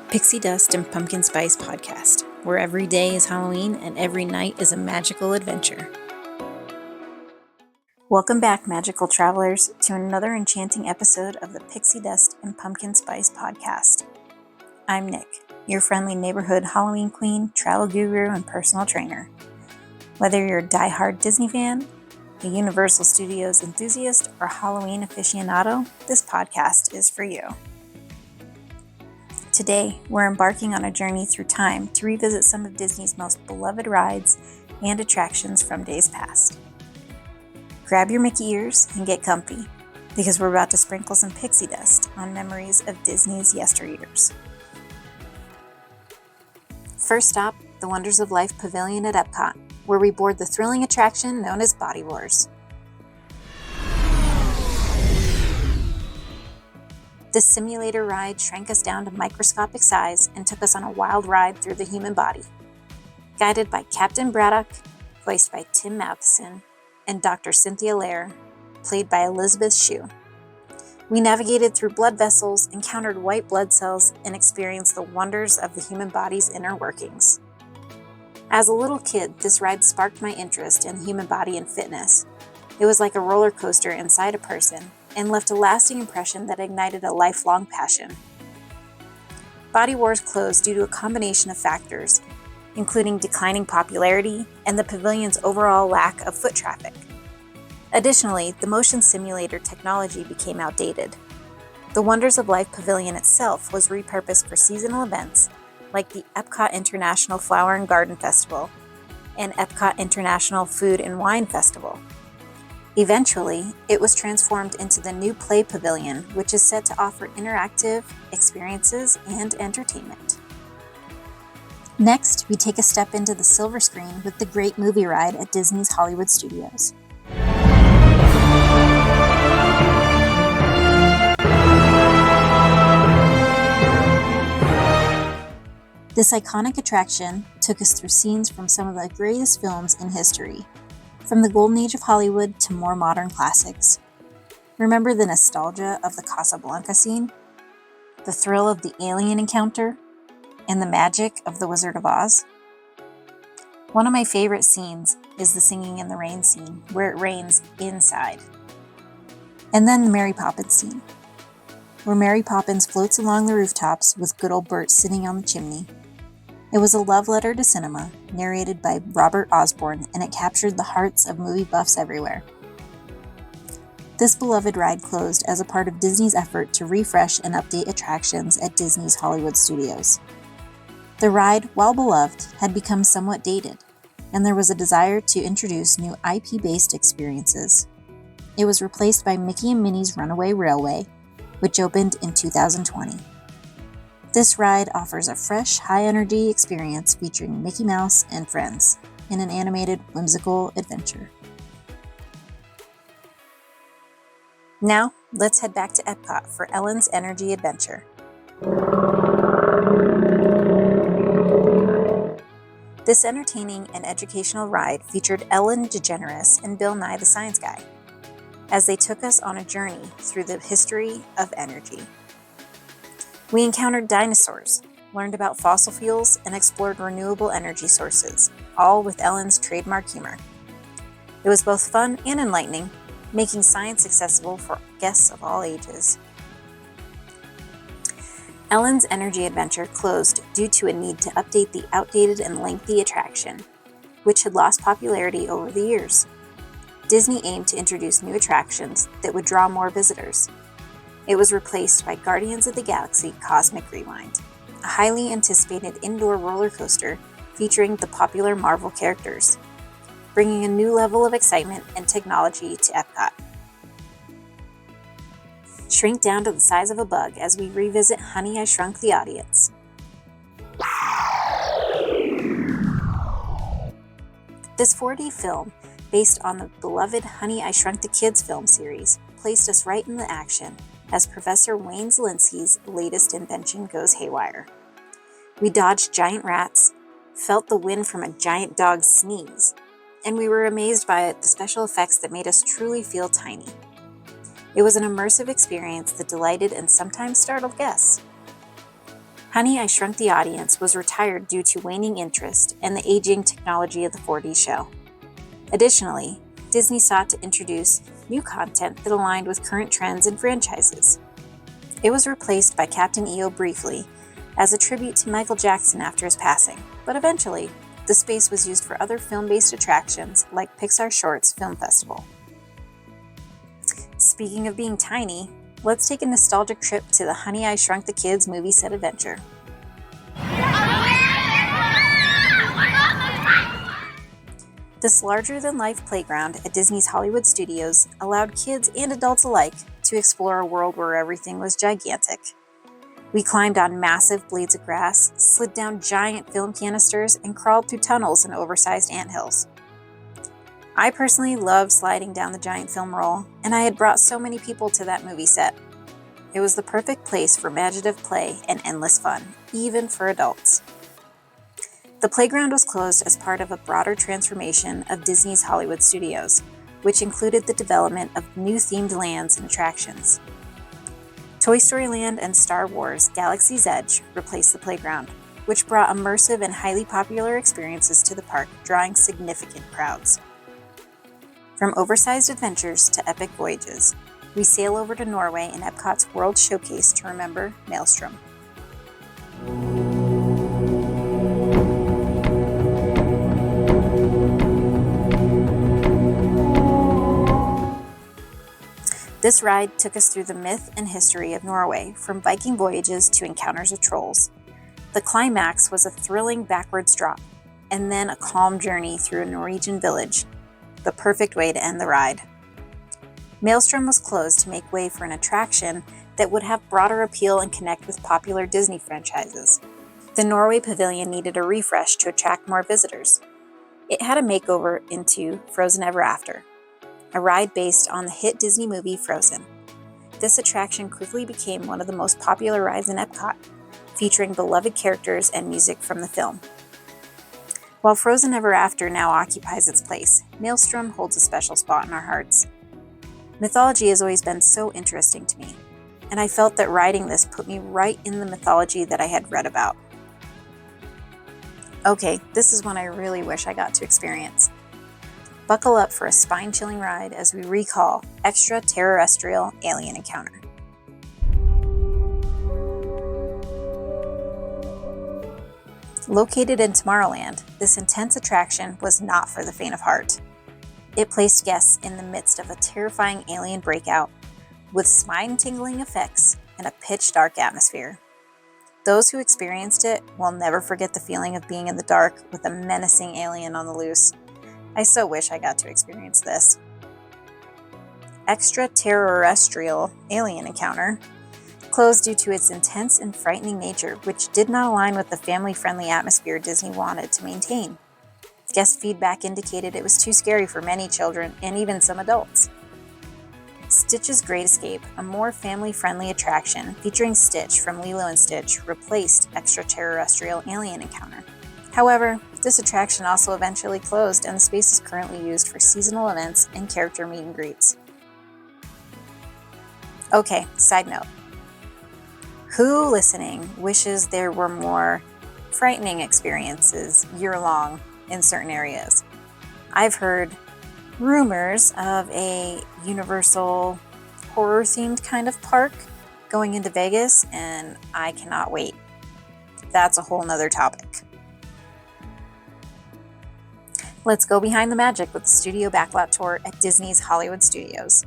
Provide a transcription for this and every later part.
Pixie Dust and Pumpkin Spice podcast, where every day is Halloween and every night is a magical adventure. Welcome back, magical travelers, to another enchanting episode of the Pixie Dust and Pumpkin Spice podcast. I'm Nick, your friendly neighborhood Halloween queen, travel guru, and personal trainer. Whether you're a die-hard Disney fan, a Universal Studios enthusiast, or Halloween aficionado, this podcast is for you. Today, we're embarking on a journey through time to revisit some of Disney's most beloved rides and attractions from days past. Grab your Mickey ears and get comfy, because we're about to sprinkle some pixie dust on memories of Disney's yesteryears. First stop, the Wonders of Life Pavilion at Epcot, where we board the thrilling attraction known as Body Wars. This simulator ride shrank us down to microscopic size and took us on a wild ride through the human body. Guided by Captain Braddock, voiced by Tim Matheson, and Dr. Cynthia Lair, played by Elizabeth Shue. We navigated through blood vessels, encountered white blood cells, and experienced the wonders of the human body's inner workings. As a little kid, this ride sparked my interest in the human body and fitness. It was like a roller coaster inside a person, and left a lasting impression that ignited a lifelong passion. Body Wars closed due to a combination of factors, including declining popularity and the pavilion's overall lack of foot traffic. Additionally, the motion simulator technology became outdated. The Wonders of Life Pavilion itself was repurposed for seasonal events like the Epcot International Flower and Garden Festival and Epcot International Food and Wine Festival. Eventually, it was transformed into the new Play Pavilion, which is set to offer interactive experiences and entertainment. Next, we take a step into the silver screen with the Great Movie Ride at Disney's Hollywood Studios. This iconic attraction took us through scenes from some of the greatest films in history, from the golden age of Hollywood to more modern classics. Remember the nostalgia of the Casablanca scene, the thrill of the alien encounter, and the magic of the Wizard of Oz? One of my favorite scenes is the Singing in the Rain scene, where it rains inside. And then the Mary Poppins scene, where Mary Poppins floats along the rooftops with good old Bert sitting on the chimney. It was a love letter to cinema, narrated by Robert Osborne, and it captured the hearts of movie buffs everywhere. This beloved ride closed as a part of Disney's effort to refresh and update attractions at Disney's Hollywood Studios. The ride, while beloved, had become somewhat dated, and there was a desire to introduce new IP-based experiences. It was replaced by Mickey and Minnie's Runaway Railway, which opened in 2020. This ride offers a fresh, high-energy experience featuring Mickey Mouse and friends in an animated, whimsical adventure. Now, let's head back to Epcot for Ellen's Energy Adventure. This entertaining and educational ride featured Ellen DeGeneres and Bill Nye the Science Guy, as they took us on a journey through the history of energy. We encountered dinosaurs, learned about fossil fuels, and explored renewable energy sources, all with Ellen's trademark humor. It was both fun and enlightening, making science accessible for guests of all ages. Ellen's Energy Adventure closed due to a need to update the outdated and lengthy attraction, which had lost popularity over the years. Disney aimed to introduce new attractions that would draw more visitors. It was replaced by Guardians of the Galaxy Cosmic Rewind, a highly anticipated indoor roller coaster featuring the popular Marvel characters, bringing a new level of excitement and technology to Epcot. Shrink down to the size of a bug as we revisit Honey, I Shrunk the Audience. This 4D film, based on the beloved Honey, I Shrunk the Kids film series, placed us right in the action as Professor Wayne Zelinsky's latest invention goes haywire. We dodged giant rats, felt the wind from a giant dog's sneeze, and we were amazed by the special effects that made us truly feel tiny. It was an immersive experience that delighted and sometimes startled guests. Honey, I Shrunk the Audience was retired due to waning interest and the aging technology of the 4D show. Additionally, Disney sought to introduce new content that aligned with current trends and franchises. It was replaced by Captain EO briefly as a tribute to Michael Jackson after his passing, but eventually, the space was used for other film-based attractions like Pixar Shorts Film Festival. Speaking of being tiny, let's take a nostalgic trip to the Honey, I Shrunk the Kids movie set adventure. This larger-than-life playground at Disney's Hollywood Studios allowed kids and adults alike to explore a world where everything was gigantic. We climbed on massive blades of grass, slid down giant film canisters, and crawled through tunnels and oversized anthills. I personally loved sliding down the giant film roll, and I had brought so many people to that movie set. It was the perfect place for imaginative play and endless fun, even for adults. The playground was closed as part of a broader transformation of Disney's Hollywood Studios, which included the development of new themed lands and attractions. Toy Story Land and Star Wars Galaxy's Edge replaced the playground, which brought immersive and highly popular experiences to the park, drawing significant crowds. From oversized adventures to epic voyages, we sail over to Norway in Epcot's World Showcase to remember Maelstrom. This ride took us through the myth and history of Norway, from Viking voyages to encounters with trolls. The climax was a thrilling backwards drop, and then a calm journey through a Norwegian village, the perfect way to end the ride. Maelstrom was closed to make way for an attraction that would have broader appeal and connect with popular Disney franchises. The Norway Pavilion needed a refresh to attract more visitors. It had a makeover into Frozen Ever After, a ride based on the hit Disney movie Frozen. This attraction quickly became one of the most popular rides in Epcot, featuring beloved characters and music from the film. While Frozen Ever After now occupies its place, Maelstrom holds a special spot in our hearts. Mythology has always been so interesting to me, and I felt that riding this put me right in the mythology that I had read about. Okay, this is one I really wish I got to experience. Buckle up for a spine-chilling ride as we recall extraterrestrial alien encounter. Located in Tomorrowland, this intense attraction was not for the faint of heart. It placed guests in the midst of a terrifying alien breakout with spine-tingling effects and a pitch-dark atmosphere. Those who experienced it will never forget the feeling of being in the dark with a menacing alien on the loose. I so wish I got to experience this. Extraterrestrial alien encounter closed due to its intense and frightening nature, which did not align with the family-friendly atmosphere Disney wanted to maintain. Guest feedback indicated it was too scary for many children and even some adults. Stitch's Great Escape, a more family-friendly attraction featuring Stitch from Lilo & Stitch, replaced Extraterrestrial Alien Encounter. However, this attraction also eventually closed, and the space is currently used for seasonal events and character meet and greets. Okay, side note. Who listening wishes there were more frightening experiences year-long in certain areas? I've heard rumors of a Universal horror-themed kind of park going into Vegas, and I cannot wait. That's a whole nother topic. Let's go behind the magic with the studio backlot tour at Disney's Hollywood Studios.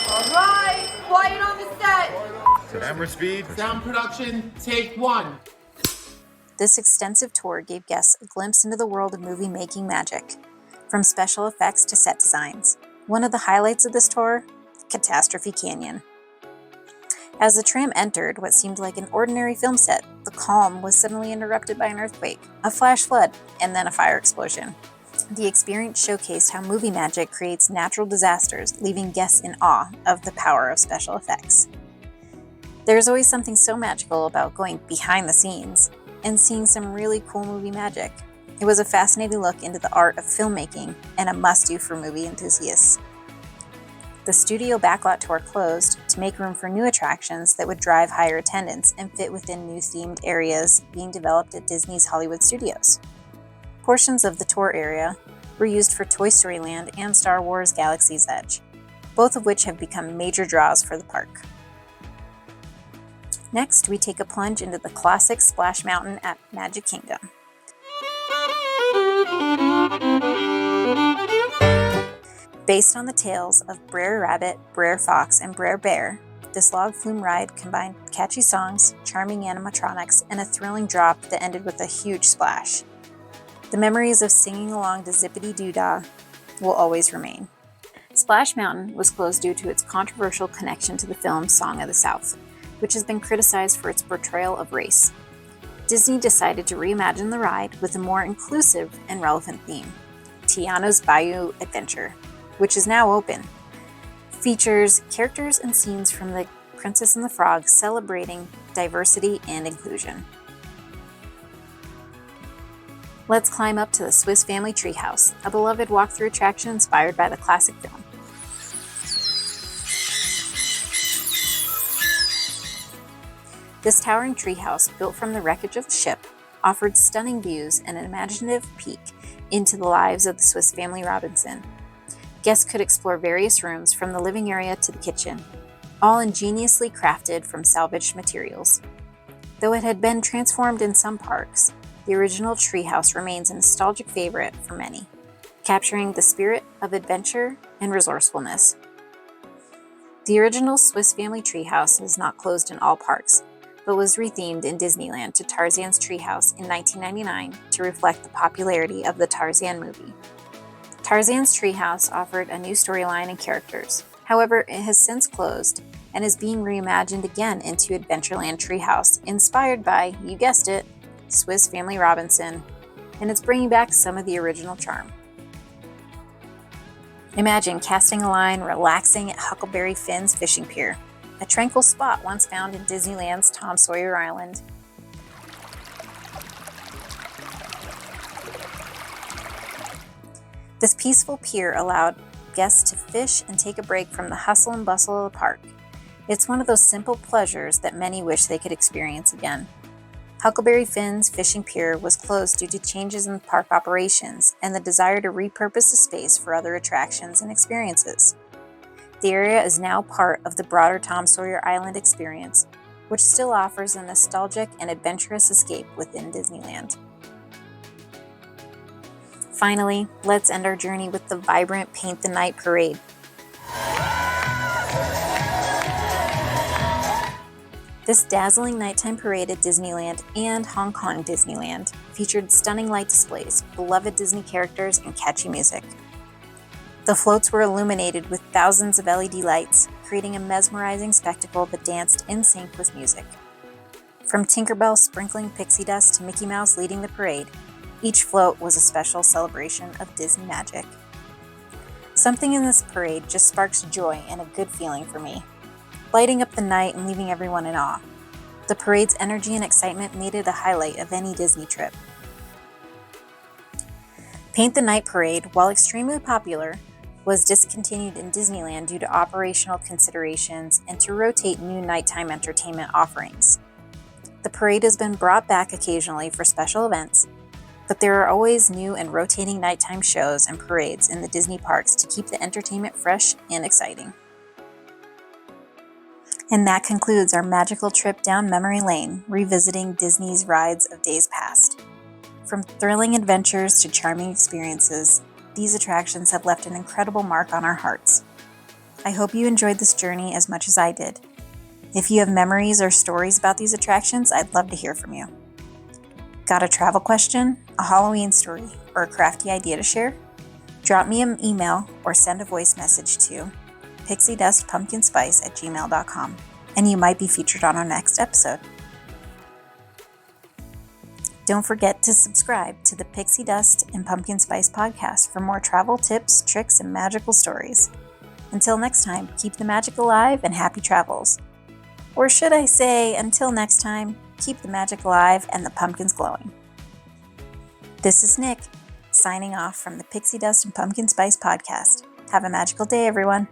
All right, quiet on the set. Camera speed. Sound production, take one. This extensive tour gave guests a glimpse into the world of movie-making magic, from special effects to set designs. One of the highlights of this tour, Catastrophe Canyon. As the tram entered what seemed like an ordinary film set, the calm was suddenly interrupted by an earthquake, a flash flood, and then a fire explosion. The experience showcased how movie magic creates natural disasters, leaving guests in awe of the power of special effects. There's always something so magical about going behind the scenes and seeing some really cool movie magic. It was a fascinating look into the art of filmmaking and a must-do for movie enthusiasts. The studio backlot tour closed to make room for new attractions that would drive higher attendance and fit within new themed areas being developed at Disney's Hollywood Studios. Portions of the tour area were used for Toy Story Land and Star Wars Galaxy's Edge, both of which have become major draws for the park. Next, we take a plunge into the classic Splash Mountain at Magic Kingdom. Based on the tales of Brer Rabbit, Brer Fox, and Brer Bear, this log flume ride combined catchy songs, charming animatronics, and a thrilling drop that ended with a huge splash. The memories of singing along to Zippity Doo-Dah will always remain. Splash Mountain was closed due to its controversial connection to the film Song of the South, which has been criticized for its portrayal of race. Disney decided to reimagine the ride with a more inclusive and relevant theme, Tiana's Bayou Adventure, which is now open. Features characters and scenes from The Princess and the Frog celebrating diversity and inclusion. Let's climb up to the Swiss Family Treehouse, a beloved walkthrough attraction inspired by the classic film. This towering treehouse, built from the wreckage of a ship, offered stunning views and an imaginative peek into the lives of the Swiss Family Robinson. Guests could explore various rooms from the living area to the kitchen, all ingeniously crafted from salvaged materials. Though it had been transformed in some parks, the original treehouse remains a nostalgic favorite for many, capturing the spirit of adventure and resourcefulness. The original Swiss Family Treehouse is not closed in all parks, but was rethemed in Disneyland to Tarzan's Treehouse in 1999 to reflect the popularity of the Tarzan movie. Tarzan's Treehouse offered a new storyline and characters. However, it has since closed and is being reimagined again into Adventureland Treehouse, inspired by, you guessed it, Swiss Family Robinson, and it's bringing back some of the original charm. Imagine casting a line relaxing at Huckleberry Finn's fishing pier, a tranquil spot once found in Disneyland's Tom Sawyer Island. This peaceful pier allowed guests to fish and take a break from the hustle and bustle of the park. It's one of those simple pleasures that many wish they could experience again. Huckleberry Finn's fishing pier was closed due to changes in park operations and the desire to repurpose the space for other attractions and experiences. The area is now part of the broader Tom Sawyer Island experience, which still offers a nostalgic and adventurous escape within Disneyland. Finally, let's end our journey with the vibrant Paint the Night Parade. This dazzling nighttime parade at Disneyland and Hong Kong Disneyland featured stunning light displays, beloved Disney characters, and catchy music. The floats were illuminated with thousands of LED lights, creating a mesmerizing spectacle that danced in sync with music. From Tinkerbell sprinkling pixie dust to Mickey Mouse leading the parade, each float was a special celebration of Disney magic. Something in this parade just sparks joy and a good feeling for me, lighting up the night and leaving everyone in awe. The parade's energy and excitement made it a highlight of any Disney trip. Paint the Night Parade, while extremely popular, was discontinued in Disneyland due to operational considerations and to rotate new nighttime entertainment offerings. The parade has been brought back occasionally for special events, but there are always new and rotating nighttime shows and parades in the Disney parks to keep the entertainment fresh and exciting. And that concludes our magical trip down memory lane, revisiting Disney's rides of days past. From thrilling adventures to charming experiences, these attractions have left an incredible mark on our hearts. I hope you enjoyed this journey as much as I did. If you have memories or stories about these attractions, I'd love to hear from you. Got a travel question, a Halloween story, or a crafty idea to share? Drop me an email or send a voice message to pixiedustpumpkinspice@gmail.com, and you might be featured on our next episode. Don't forget to subscribe to the Pixie Dust and Pumpkin Spice podcast for more travel tips, tricks, and magical stories. Until next time, keep the magic alive and happy travels. Or should I say, until next time, keep the magic alive and the pumpkins glowing. This is Nick, signing off from the Pixie Dust and Pumpkin Spice podcast. Have a magical day, everyone.